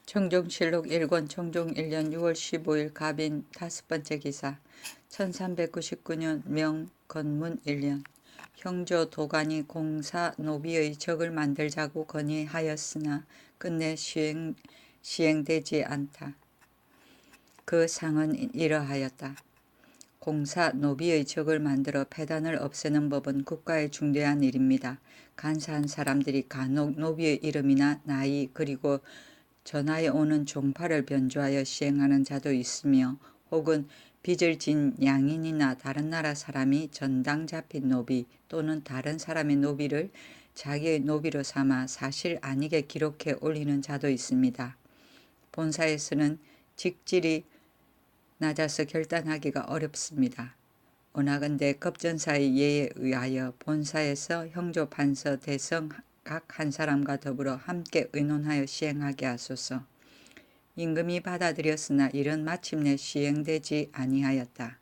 청종실록 1권 청종 1년 6월 15일 갑인 5번째 기사 1399년 명 건문 1년 형조 도간이 공사 노비의 적을 만들자고 건의하였으나 끝내 시행되지 않다. 그 상은 이러하였다. 공사 노비의 적을 만들어 폐단을 없애는 법은 국가의 중대한 일입니다. 간사한 사람들이 간혹 노비의 이름이나 나이 그리고 전하에 오는 종파를 변조하여 시행하는 자도 있으며 혹은 빚을 진 양인이나 다른 나라 사람이 전당 잡힌 노비 또는 다른 사람의 노비를 자기의 노비로 삼아 사실 아니게 기록해 올리는 자도 있습니다. 본사에서는 직질이 낮아서 결단하기가 어렵습니다. 원하건대 급전사의 예에 의하여 본사에서 형조 판서 대성 각 한 사람과 더불어 함께 의논하여 시행하게 하소서. 임금이 받아들였으나 이런 마침내 시행되지 아니하였다.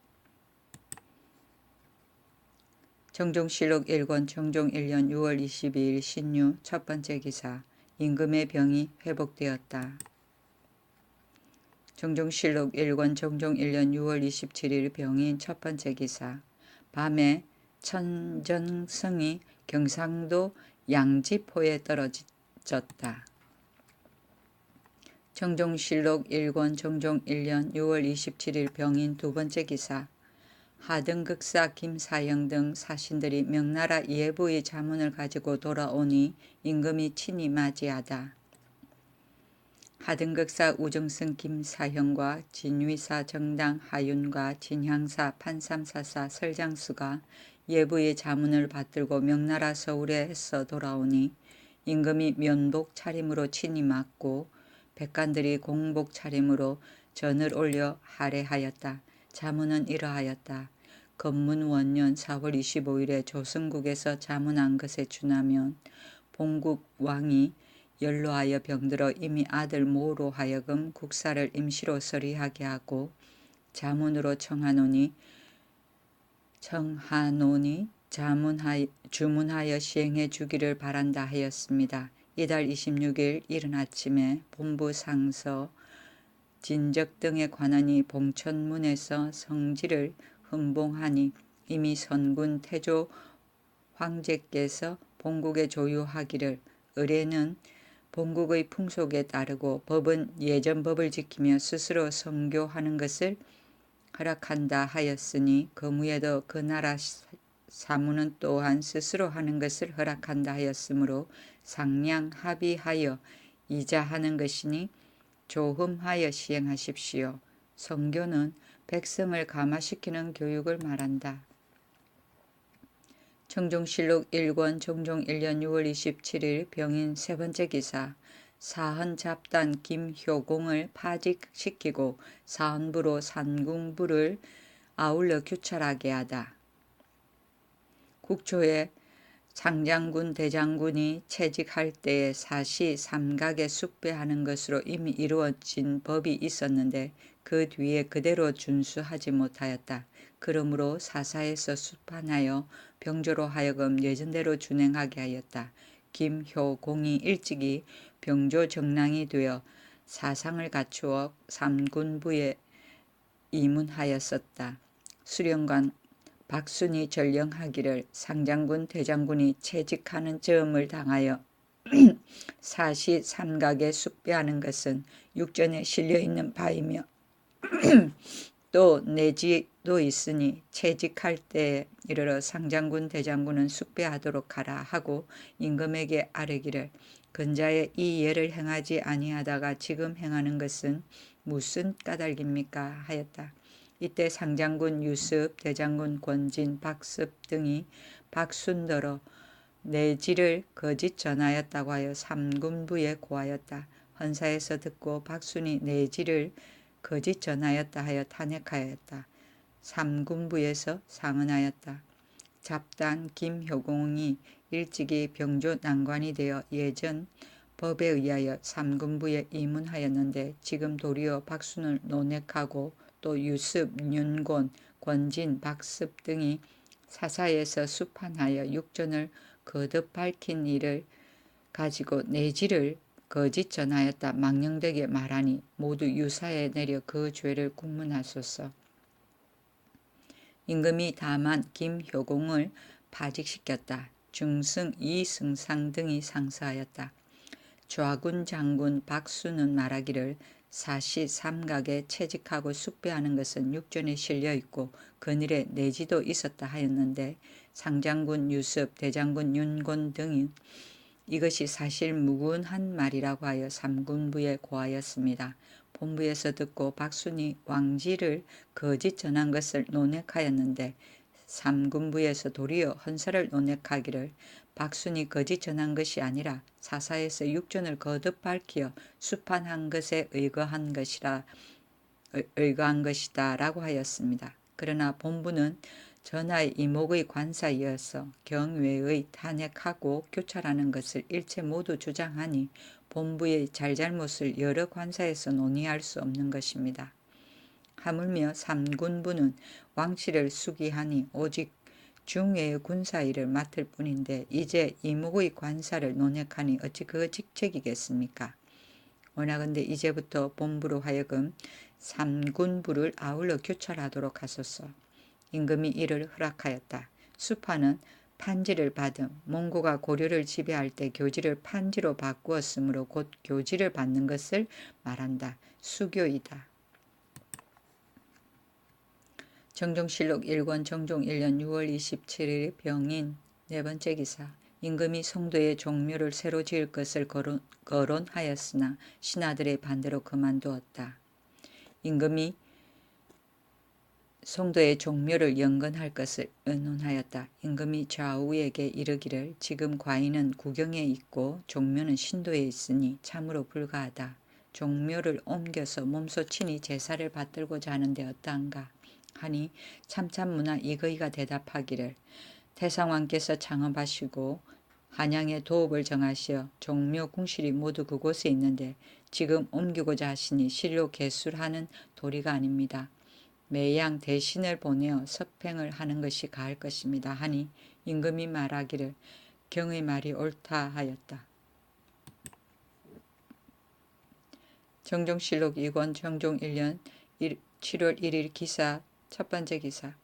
청종실록 1권 청종 1년 6월 22일 신유 첫 번째 기사 임금의 병이 회복되었다. 청종실록 1권 청종 1년 6월 27일 병인 첫 번째 기사 밤에 천정성이 경상도 양지포에 떨어졌다. 청종실록 1권 청종 1년 6월 27일 병인 두 번째 기사 하등극사 김사형 등 사신들이 명나라 예부의 자문을 가지고 돌아오니 임금이 친히 맞이하다. 하등극사 우정승 김사형과 진위사 정당 하윤과 진향사 판삼사사 설장수가 예부의 자문을 받들고 명나라 서울에서 돌아오니 임금이 면복 차림으로 친히 맞고 백관들이 공복 차림으로 전을 올려 할애하였다. 자문은 이러하였다. 건문 원년 4월 25일에 조선국에서 자문한 것에 준하면 본국 왕이 연로하여 병들어 이미 아들 모로 하여금 국사를 임시로 서리하게 하고 자문으로 청하노니 주문하여 시행해 주기를 바란다 하였습니다. 이달 26일 이른 아침에 본부 상서 진적 등의 관원이 봉천문에서 성지를 흥봉하니 이미 선군 태조 황제께서 본국에 조유하기를 의례는 본국의 풍속에 따르고 법은 예전 법을 지키며 스스로 성교하는 것을 허락한다 하였으니 거무에도 그 나라 사무는 또한 스스로 하는 것을 허락한다 하였으므로 상량 합의하여 이자하는 것이니 조흠하여 시행하십시오. 성교는 백성을 감화시키는 교육을 말한다. 청종실록 1권 청종 1년 6월 27일 병인 세 번째 기사 사헌 잡단 김효공을 파직시키고 사헌부로 산궁부를 아울러 규찰하게 하다. 국초에 상장군 대장군이 채직할 때에 사시 삼각에 숙배하는 것으로 이미 이루어진 법이 있었는데 그 뒤에 그대로 준수하지 못하였다. 그러므로 사사에서 수판하여 병조로 하여금 예전대로 준행하게 하였다. 김효공이 일찍이 병조 정랑이 되어 사상을 갖추어 삼군부에 임문하였었다. 수령관 박순이 전령하기를 상장군 대장군이 채직하는 저음을 당하여 사시 삼각에 숙배하는 것은 육전에 실려있는 바이며 또 내지도 있으니 채직할 때에 이르러 상장군 대장군은 숙배하도록 하라 하고 임금에게 아뢰기를 근자에 이 예를 행하지 아니하다가 지금 행하는 것은 무슨 까닭입니까 하였다. 이때 상장군 유습, 대장군 권진, 박습 등이 박순더러 내지를 거짓 전하였다고 하여 삼군부에 고하였다. 헌사에서 듣고 박순이 내지를 거짓 전하였다 하여 탄핵하였다. 삼군부에서 상언하였다. 잡단 김효공이 일찍이 병조 난관이 되어 예전 법에 의하여 삼군부에 임문하였는데 지금 도리어 박순을 논핵하고 또 유습, 윤곤, 권진, 박습 등이 사사에서 수판하여 육전을 거듭 밝힌 일을 가지고 내지를 거짓 전하였다 망령되게 말하니 모두 유사에 내려 그 죄를 국문하소서. 임금이 다만 김효공을 파직시켰다. 중승 이승상 등이 상서하였다. 좌군 장군 박수는 말하기를 사시 삼각에 채직하고 숙배하는 것은 육전에 실려있고 근일에 내지도 있었다 하였는데 상장군 유습, 대장군 윤곤 등이 이것이 사실 무근한 말이라고 하여 삼군부에 고하였습니다. 본부에서 듣고 박순이 왕지를 거짓 전한 것을 논핵하였는데 삼군부에서 도리어 헌사를 논핵하기를 박순이 거짓 전한 것이 아니라 사사에서 육전을 거듭 밝히어 수판한 것에 의거한 것이다 라고 하였습니다. 그러나 본부는 전하의 이목의 관사이어서 경외의 탄핵하고 교찰하는 것을 일체 모두 주장하니 본부의 잘잘못을 여러 관사에서 논의할 수 없는 것입니다. 하물며 삼군부는 왕실을 수기하니 오직 중외의 군사일을 맡을 뿐인데 이제 이목의 관사를 논핵하니 어찌 그 직책이겠습니까? 원하건대 이제부터 본부로 하여금 삼군부를 아울러 교찰하도록 하소서. 임금이 이를 허락하였다. 수파는 판지를 받음 몽고가 고려를 지배할 때 교지를 판지로 바꾸었으므로 곧 교지를 받는 것을 말한다. 수교이다. 정종실록 1권 정종 1년 6월 27일 병인 네 번째 기사. 임금이 송도에 종묘를 새로 지을 것을 거론하였으나 신하들의 반대로 그만두었다. 임금이 송도에 종묘를 연건할 것을 의논하였다. 임금이 좌우에게 이르기를 지금 과인은 구경에 있고 종묘는 신도에 있으니 참으로 불가하다. 종묘를 옮겨서 몸소 친히 제사를 받들고자 하는데 어떠한가 하니 참참문화 이거이가 대답하기를 태상왕께서 창업하시고 한양에 도읍을 정하시어 종묘 궁실이 모두 그곳에 있는데 지금 옮기고자 하시니 실로 개술하는 도리가 아닙니다. 매양 대신을 보내어 서팽을 하는 것이 가할 것입니다. 하니 임금이 말하기를 경의 말이 옳다 하였다. 정종실록 2권 정종 1년 7월 1일 기사 첫 번째 기사.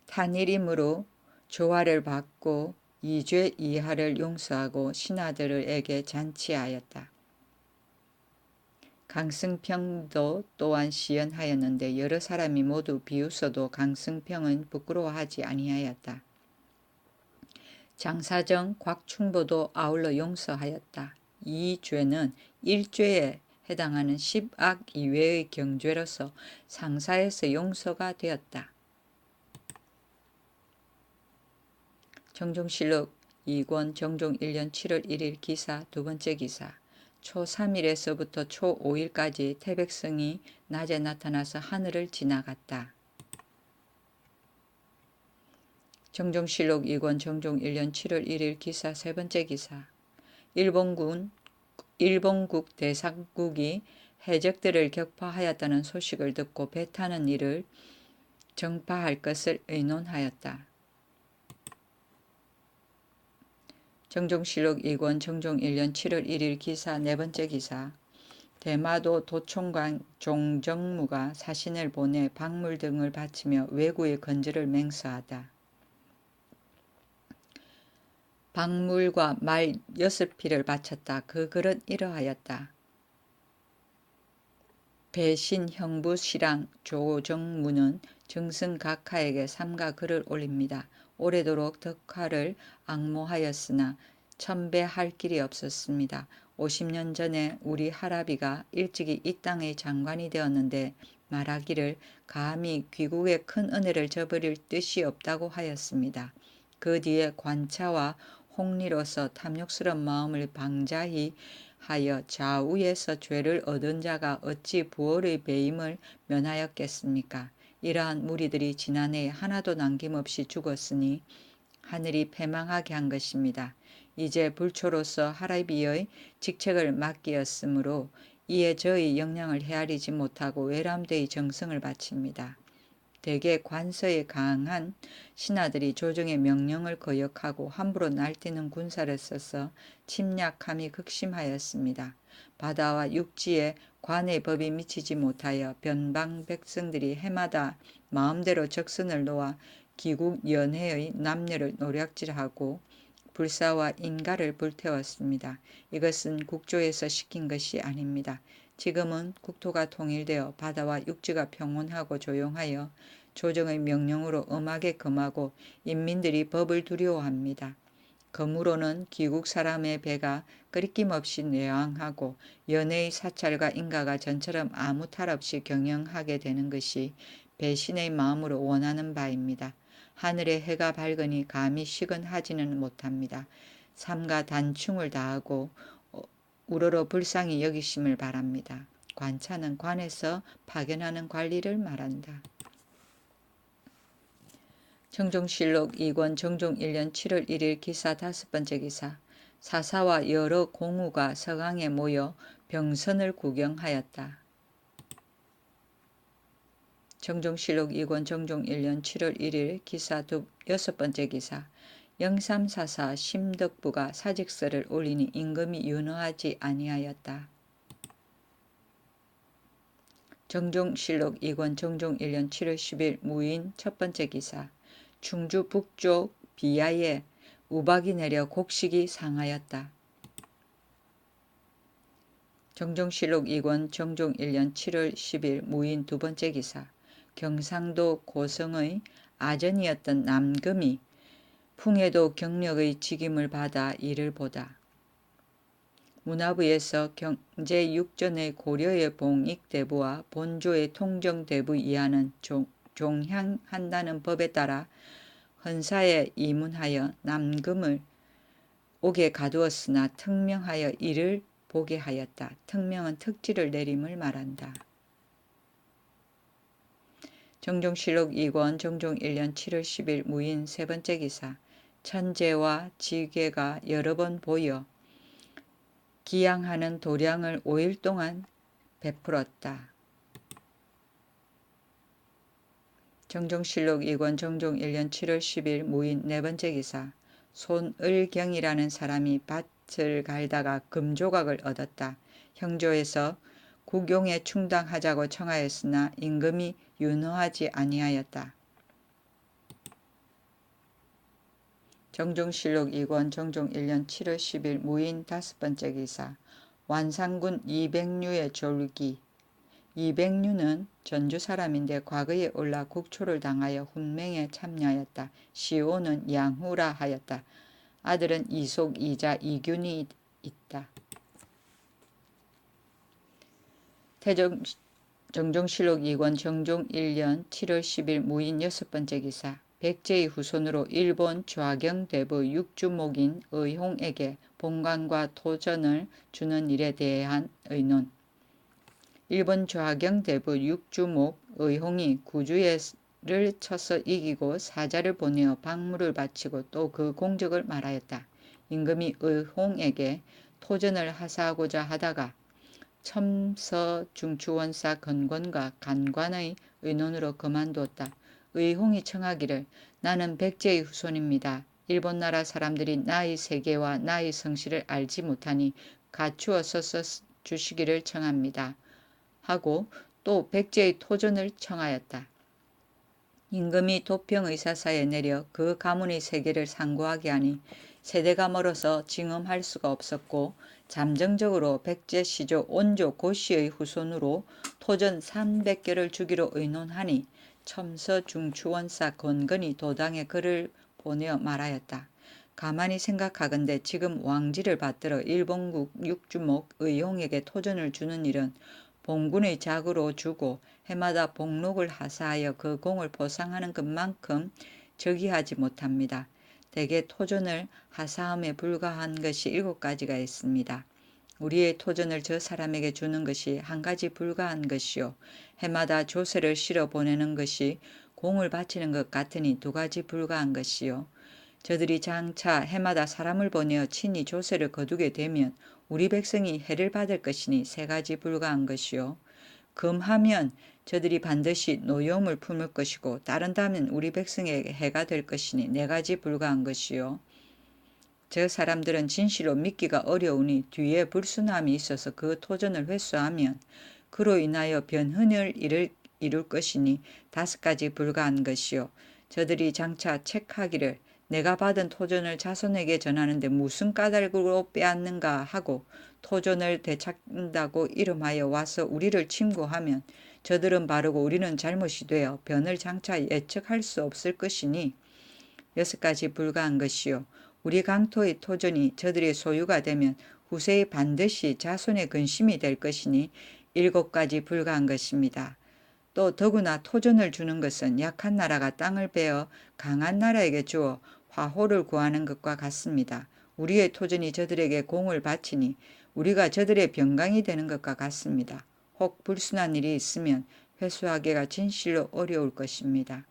탄일이므로 조화를 받고 이죄 이하를 용서하고 신하들에게 잔치하였다. 강승평도 또한 시연하였는데 여러 사람이 모두 비웃어도 강승평은 부끄러워하지 아니하였다. 장사정 곽충보도 아울러 용서하였다. 이 죄는 일죄에 해당하는 10악 이외의 경죄로서 상사에서 용서가 되었다. 정종실록 2권 정종 1년 7월 1일 기사 두 번째 기사. 초 3일에서부터 초 5일까지 태백성이 낮에 나타나서 하늘을 지나갔다. 정종실록 2권 정종 1년 7월 1일 기사 세 번째 기사. 일본국 대상국이 해적들을 격파하였다는 소식을 듣고 배 타는 일을 정파할 것을 의논하였다. 정종실록 2권 정종 1년 7월 1일 기사 네 번째 기사. 대마도 도총관 종정무가 사신을 보내 박물 등을 바치며 외구의 건재를 맹세하다. 박물과 말 6필을 바쳤다. 그 글은 이러하였다. 배신 형부 시랑 조정무는 정승각하에게 삼가 글을 올립니다. 오래도록 덕화를 악모하였으나 천배할 길이 없었습니다. 50년 전에 우리 할아비가 일찍이 이 땅의 장관이 되었는데 말하기를 감히 귀국의 큰 은혜를 저버릴 뜻이 없다고 하였습니다. 그 뒤에 관차와 홍리로서 탐욕스러운 마음을 방자히 하여 좌우에서 죄를 얻은 자가 어찌 부월의 배임을 면하였겠습니까? 이러한 무리들이 지난해에 하나도 남김없이 죽었으니 하늘이 패망하게 한 것입니다. 이제 불초로서 할아비의 직책을 맡기었으므로 이에 저의 역량을 헤아리지 못하고 외람되이 정성을 바칩니다. 대개 관서에 강한 신하들이 조정의 명령을 거역하고 함부로 날뛰는 군사를 써서 침략함이 극심하였습니다. 바다와 육지에 관의 법이 미치지 못하여 변방 백성들이 해마다 마음대로 적선을 놓아 기국 연해의 남녀를 노략질하고 불사와 인가를 불태웠습니다. 이것은 국조에서 시킨 것이 아닙니다. 지금은 국토가 통일되어 바다와 육지가 평온하고 조용하여 조정의 명령으로 엄하게 금하고 인민들이 법을 두려워합니다. 검으로는 기국 사람의 배가 끄리낌없이 뇌왕하고 연애의 사찰과 인가가 전처럼 아무 탈 없이 경영하게 되는 것이 배신의 마음으로 원하는 바입니다. 하늘에 해가 밝으니 감히 시근하지는 못합니다. 삼가 단충을 다하고 우러러 불쌍히 여기심을 바랍니다. 관차는 관에서 파견하는 관리를 말한다. 정종실록 2권 정종 1년 7월 1일 기사 5번째 기사. 사사와 여러 공우가 서강에 모여 병선을 구경하였다. 정종실록 2권 정종 1년 7월 1일 기사 6번째 기사. 영삼사사 심덕부가 사직서를 올리니 임금이 윤허하지 아니하였다. 정종실록 2권 정종 1년 7월 10일 무인 첫번째 기사. 충주 북쪽 비야에 우박이 내려 곡식이 상하였다. 정종실록 2권 정종 1년 7월 10일 무인 두번째 기사. 경상도 고성의 아전이었던 남금이 풍해도 경력의 직임을 받아 일을 보다. 문화부에서 경제육전의 고려의 봉익대부와 본조의 통정대부 이하는 종향한다는 법에 따라 헌사에 이문하여 남금을 옥에 가두었으나 특명하여 이를 보게 하였다. 특명은 특지를 내림을 말한다. 정종실록 2권 정종 1년 7월 10일 무인 세번째 기사. 천재와 지괴가 여러 번 보여 기양하는 도량을 5일 동안 베풀었다. 정종실록 2권 정종 1년 7월 10일 무인 네번째 기사. 손을경이라는 사람이 밭을 갈다가 금조각을 얻었다. 형조에서 국용에 충당하자고 청하였으나 임금이 윤허하지 아니하였다. 정종실록 2권 정종 1년 7월 10일 무인 5번째 기사. 완산군 이백류의 졸기. 이백류는 전주 사람인데 과거에 올라 국초를 당하여 훈맹에 참여하였다. 시오는 양후라 하였다. 아들은 이속, 이자, 이균이 있다. 정종실록 2권 정종 1년 7월 10일 무인 6번째 기사. 백제의 후손으로 일본 좌경대부 육주목인 의홍에게 본관과 토전을 주는 일에 대한 의논. 일본 좌경대부 육주목 의홍이 구주를 쳐서 이기고 사자를 보내어 박물을 바치고 또 그 공적을 말하였다. 임금이 의홍에게 토전을 하사하고자 하다가 첨서중추원사 건권과 간관의 의논으로 그만두었다. 의홍이 청하기를 나는 백제의 후손입니다. 일본 나라 사람들이 나의 세계와 나의 성실을 알지 못하니 갖추어 써서 주시기를 청합니다. 하고 또 백제의 토전을 청하였다. 임금이 도평의사사에 내려 그 가문의 세계를 상고하게 하니 세대가 멀어서 징험할 수가 없었고 잠정적으로 백제 시조 온조 고씨의 후손으로 토전 300개를 주기로 의논하니 첨서중추원사 건건이 도당에 글을 보내어 말하였다. 가만히 생각하건대 지금 왕지를 받들어 일본국 육주목 의홍에게 토전을 주는 일은 봉군의 작으로 주고 해마다 복록을 하사하여 그 공을 보상하는 것만큼 저기하지 못합니다. 대개 토전을 하사함에 불과한 것이 7가지가 있습니다. 우리의 토전을 저 사람에게 주는 것이 한 가지 불과한 것이요. 해마다 조세를 실어 보내는 것이 공을 바치는 것 같으니 2가지 불과한 것이요. 저들이 장차 해마다 사람을 보내어 친히 조세를 거두게 되면 우리 백성이 해를 받을 것이니 3가지 불과한 것이요. 금하면 저들이 반드시 노여움을 품을 것이고 따른다면 우리 백성에게 해가 될 것이니 네 가지 불가한 것이요. 저 사람들은 진실로 믿기가 어려우니 뒤에 불순함이 있어서 그 토전을 회수하면 그로 인하여 변훈을 이룰 것이니 다섯 가지 불가한 것이요. 저들이 장차 책하기를 내가 받은 토전을 자손에게 전하는데 무슨 까닭으로 빼앗는가 하고 토전을 되찾는다고 이름하여 와서 우리를 침고하면 저들은 바르고 우리는 잘못이 되어 변을 장차 예측할 수 없을 것이니 여섯 가지 불가한 것이요. 우리 강토의 토전이 저들의 소유가 되면 후세에 반드시 자손의 근심이 될 것이니 일곱 가지 불가한 것입니다. 또 더구나 토전을 주는 것은 약한 나라가 땅을 베어 강한 나라에게 주어 화호를 구하는 것과 같습니다. 우리의 토전이 저들에게 공을 바치니 우리가 저들의 병강이 되는 것과 같습니다. 혹 불순한 일이 있으면 회수하기가 진실로 어려울 것입니다.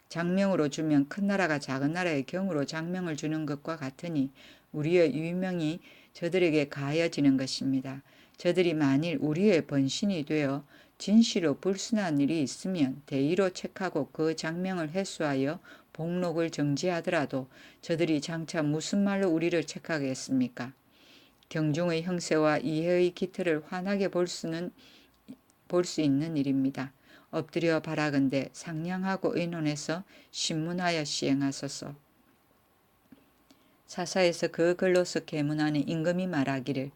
장명으로 주면 큰 나라가 작은 나라의 경으로 장명을 주는 것과 같으니 우리의 유명이 저들에게 가해지는 것입니다. 저들이 만일 우리의 번신이 되어 진실로 불순한 일이 있으면 대의로 책하고 그 장명을 회수하여 복록을 정지하더라도 저들이 장차 무슨 말로 우리를 책하겠습니까? 경중의 형세와 이해의 기틀을 환하게 볼 수 있는 일입니다. 엎드려 바라건대 상냥하고 의논해서 신문하여 시행하소서. 사사에서 그 글로서 계문하니 임금이 말하기를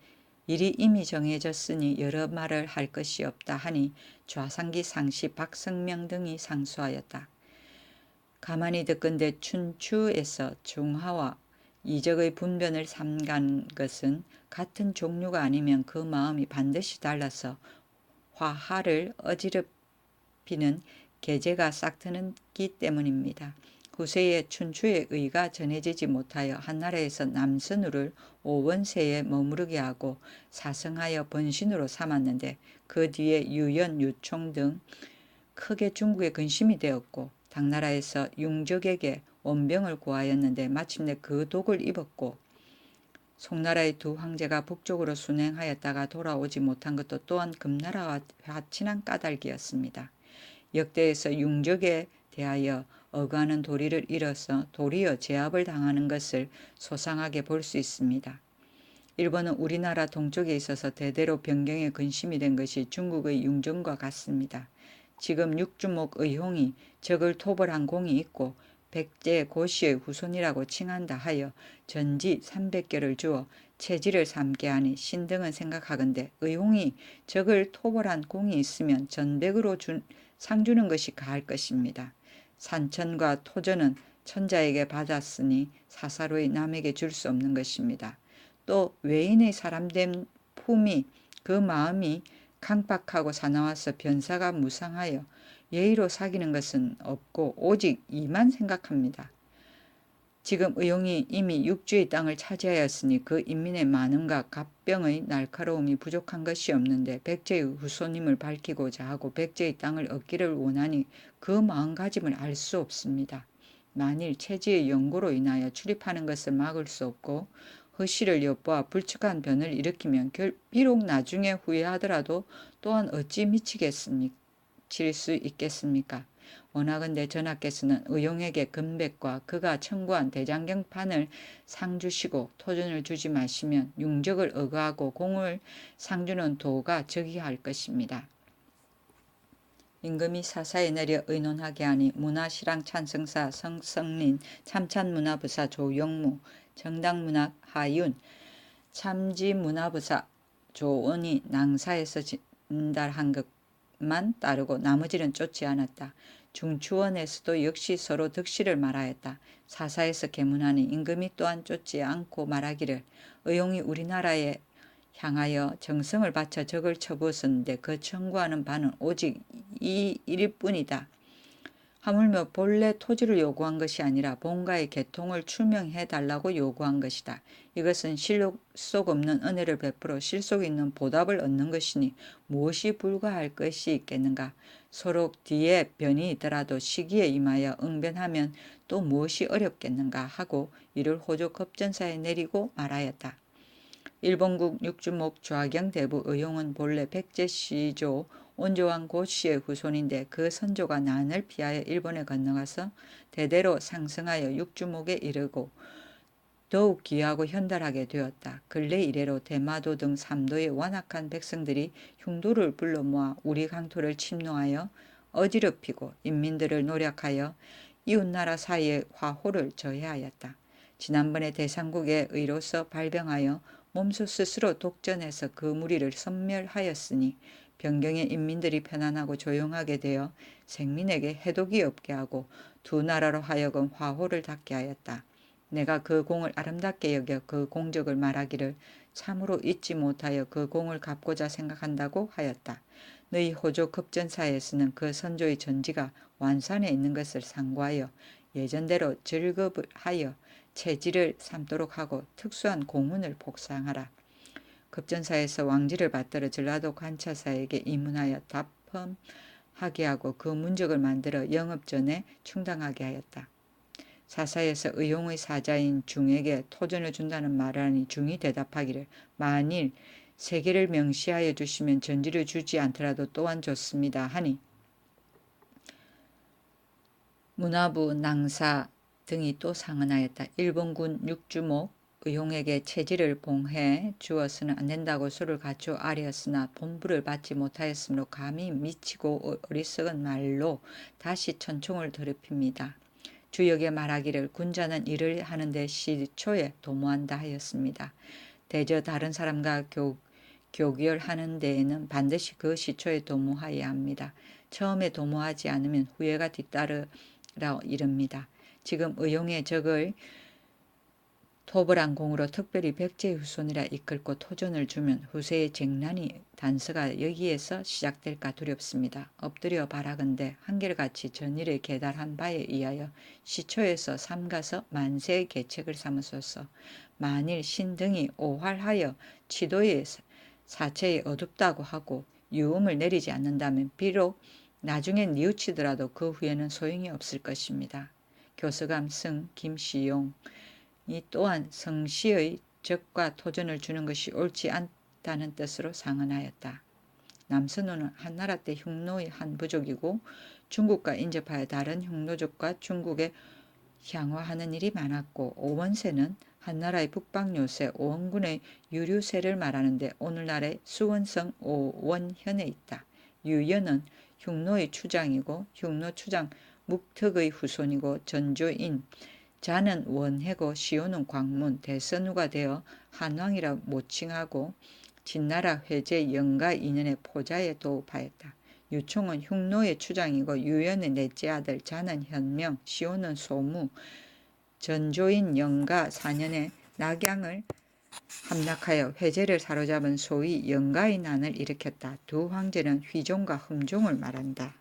일이 이미 정해졌으니 여러 말을 할 것이 없다 하니 좌상기 상시 박성명 등이 상수하였다. 가만히 듣건대 춘추에서 중하와 이적의 분변을 삼간 것은 같은 종류가 아니면 그 마음이 반드시 달라서 화하를 어지럽히는 계제가 싹트는기 때문입니다. 후세에 춘추의 의가 전해지지 못하여 한나라에서 남선우를 오원세에 머무르게 하고 사성하여 번신으로 삼았는데 그 뒤에 유연, 유총 등 크게 중국에 근심이 되었고 당나라에서 융적에게 원병을 구하였는데 마침내 그 독을 입었고 송나라의 두 황제가 북쪽으로 순행하였다가 돌아오지 못한 것도 또한 금나라와 화친한 까닭이었습니다. 역대에서 융적에 대하여 어가는 도리를 잃어서 도리어 제압을 당하는 것을 소상하게 볼 수 있습니다. 일본은 우리나라 동쪽에 있어서 대대로 변경에 근심이 된 것이 중국의 융정과 같습니다. 지금 육주목 의홍이 적을 토벌한 공이 있고 백제 고시의 후손이라고 칭한다 하여 전지 300개를 주어 체지를 삼게 하니 신등은 생각하건대 의홍이 적을 토벌한 공이 있으면 전백으로 상 주는 것이 가할 것입니다. 산천과 토전은 천자에게 받았으니 사사로이 남에게 줄 수 없는 것입니다. 또 외인의 사람된 품이 그 마음이 강박하고 사나워서 변사가 무상하여 예의로 사귀는 것은 없고 오직 이만 생각합니다. 지금 의용이 이미 육주의 땅을 차지하였으니 그 인민의 많음과 갑병의 날카로움이 부족한 것이 없는데 백제의 후손임을 밝히고자 하고 백제의 땅을 얻기를 원하니 그 마음가짐을 알 수 없습니다. 만일 체지의 연고로 인하여 출입하는 것을 막을 수 없고 허실을 엿보아 불측한 변을 일으키면 비록 나중에 후회하더라도 또한 어찌 미칠 수 있겠습니까? 원하건대 전하께서는 의용에게 금백과 그가 청구한 대장경판을 상주시고 토전을 주지 마시면 융적을 억하고 공을 상주는 도가 즉위할 것입니다. 임금이 사사에 내려 의논하게 하니 문화실황 찬성사 성성린, 참찬문화부사 조영무, 정당문학 하윤, 참지문화부사 조원이 낭사에서 진달한 것만 따르고 나머지는 쫓지 않았다. 중추원에서도 역시 서로 득실을 말하였다. 사사에서 계문하니 임금이 또한 쫓지 않고 말하기를 의용이 우리나라에 향하여 정성을 바쳐 적을 쳐부었었는데 그 청구하는 바는 오직 이 일뿐이다. 하물며 본래 토지를 요구한 것이 아니라 본가의 계통을 출명해 달라고 요구한 것이다. 이것은 실속 없는 은혜를 베풀어 실속 있는 보답을 얻는 것이니 무엇이 불가할 것이 있겠는가. 서로 뒤에 변이 있더라도 시기에 임하여 응변하면 또 무엇이 어렵겠는가 하고 이를 호조 급전사에 내리고 말하였다. 일본국 육주목 좌경대부 의용은 본래 백제시조 온조왕 고씨의 후손인데 그 선조가 난을 피하여 일본에 건너가서 대대로 상승하여 육주목에 이르고 더욱 귀하고 현달하게 되었다. 근래 이래로 대마도 등 삼도의 완악한 백성들이 흉도를 불러 모아 우리 강토를 침노하여 어지럽히고 인민들을 노력하여 이웃나라 사이에 화호를 저해하였다. 지난번에 대상국의 의로서 발병하여 몸소 스스로 독전해서 그 무리를 섬멸하였으니 변경의 인민들이 편안하고 조용하게 되어 생민에게 해독이 없게 하고 두 나라로 하여금 화호를 닫게 하였다. 내가 그 공을 아름답게 여겨 그 공적을 말하기를 참으로 잊지 못하여 그 공을 갚고자 생각한다고 하였다. 너희 호조 급전사에서는 그 선조의 전지가 완산해 있는 것을 상고하여 예전대로 즐겁하여 체질을 삼도록 하고 특수한 공훈을 복상하라. 급전사에서 왕지를 받들어 전라도 관차사에게 이문하여 답험하게 하고 그 문적을 만들어 영업전에 충당하게 하였다. 사사에서 의용의 사자인 중에게 토전을 준다는 말을 하니 중이 대답하기를 만일 세계를 명시하여 주시면 전지를 주지 않더라도 또한 좋습니다 하니 문화부 낭사 등이 또 상언하였다. 일본군 육주목 의용에게 체지를 봉해 주어서는 안 된다고 수를 갖추어 아뢰었으나 본부를 받지 못하였으므로 감히 미치고 어리석은 말로 다시 천총을 더럽힙니다. 주역의 말하기를 군자는 일을 하는데 시초에 도모한다 하였습니다. 대저 다른 사람과 교결하는 데에는 반드시 그 시초에 도모하여야 합니다. 처음에 도모하지 않으면 후회가 뒤따르라 이릅니다. 지금 의용의 적을 토벌한 공으로 특별히 백제의 후손이라 이끌고 토전을 주면 후세의 쟁란이 단서가 여기에서 시작될까 두렵습니다. 엎드려 바라건대 한결같이 전일에 계달한 바에 의하여 시초에서 삼가서 만세의 계책을 삼으소서. 만일 신등이 오활하여 치도의 사체에 어둡다고 하고 유음을 내리지 않는다면 비록 나중엔 뉘우치더라도 그 후에는 소용이 없을 것입니다. 교서감 승 김시용 이 또한 성씨의 적과 토전을 주는 것이 옳지 않다는 뜻으로 상언하였다. 남선호는 한나라 때 흉노의 한 부족이고 중국과 인접하여 다른 흉노족과 중국에 향화하는 일이 많았고 오원세는 한나라의 북방 요새 오원군의 유류세를 말하는데 오늘날의 수원성 오원현에 있다. 유연은 흉노의 추장이고 흉노 추장 묵특의 후손이고 전조인 자는 원해고 시호는 광문 대선우가 되어 한왕이라 모칭하고 진나라 회제 영가 2년의 포자에 도읍하였다. 유총은 흉노의 추장이고 유연의 넷째 아들 자는 현명 시호는 소무 전조인 영가 4년에 낙양을 함락하여 회제를 사로잡은 소위 영가의 난을 일으켰다. 두 황제는 휘종과 흠종을 말한다.